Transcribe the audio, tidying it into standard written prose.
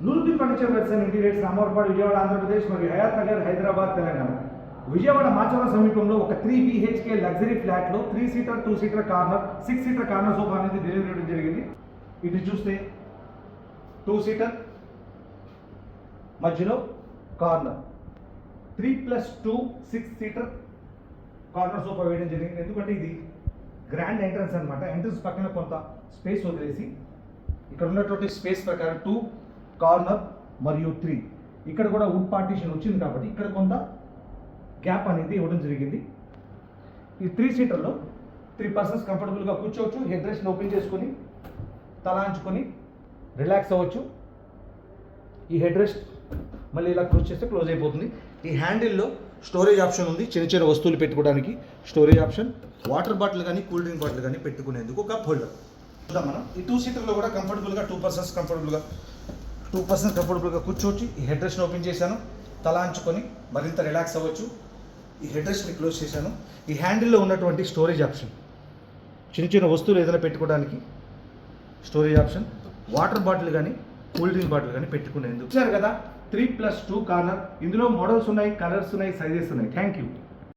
నూర్బి furniture wells and interiors Ramavarapadu Vijayawada Andhra Pradesh మరియు హయాత్ నగర్ హైదరాబాద్ తెలంగాణ. విజయవాడ మాచవరం సమీపంలో ఒక 3 BHK లగ్జరీ ఫ్లాట్లో 3 seater 2 seater corner 6 seater corner sofa అనేది డెలివరీ ఇవ్వడం జరిగింది. ఇటు చూస్తే 2 సీటర్ మధ్యలో కార్నర్ 3+2 6 సీటర్ కార్నర్ సోఫా వేయడం జరిగింది. ఎందుకంటే ఇది గ్రాండ్ ఎంట్రన్స్ అనమాట. ఎంట్రన్స్ పక్కన కొంత స్పేస్ వదిలేసి ఇక్కడ ఉన్నటువంటి స్పేస్ ప్రకారం 2 కార్నర్ మరియు 3 ఇక్కడ కూడా వుడ్ పార్టీషన్ వచ్చింది కాబట్టి ఇక్కడ కొంత గ్యాప్ అనేది ఇవ్వడం జరిగింది. ఈ 3 సీటర్లో 3 పర్సన్స్ కంఫర్టబుల్గా కూర్చోవచ్చు. హెడ్ రెస్ట్ ఓపెన్ చేసుకొని తలాంచుకొని రిలాక్స్ అవ్వచ్చు. ఈ హెడ్ రెస్ట్ మళ్ళీ ఇలా క్లోజ్ చేస్తే క్లోజ్ అయిపోతుంది. ఈ హ్యాండిల్లో స్టోరేజ్ ఆప్షన్ ఉంది. చిన్న చిన్న వస్తువులు పెట్టుకోవడానికి స్టోరేజ్ ఆప్షన్, వాటర్ బాటిల్ కానీ కూల్ డ్రింక్ బాటిల్ కానీ పెట్టుకునేందుకు కప్ హోల్డర్. చూద్దాం మనం ఈ 2 సీటర్లో కూడా కంఫర్టబుల్గా 2 పర్సన్స్ కంఫర్టబుల్గా కూర్చోవచ్చు. ఈ హెడ్ రెస్ట్ని ఓపెన్ చేశాను, తలాంచుకొని మరింత రిలాక్స్ అవ్వచ్చు. ఈ హెడ్ రెస్ట్ని క్లోజ్ చేశాను. ఈ హ్యాండిల్లో ఉన్నటువంటి స్టోరేజ్ ఆప్షన్, చిన్న చిన్న వస్తువులు ఏదైనా పెట్టుకోవడానికి స్టోరేజ్ ఆప్షన్, వాటర్ బాటిల్ కానీ కూల్ డ్రింక్ బాటిల్ కానీ పెట్టుకునేందుకు. చూసారు కదా 3+2 కార్నర్. ఇందులో మోడల్స్ ఉన్నాయి, కలర్స్ ఉన్నాయి, సైజెస్ ఉన్నాయి. Thank you.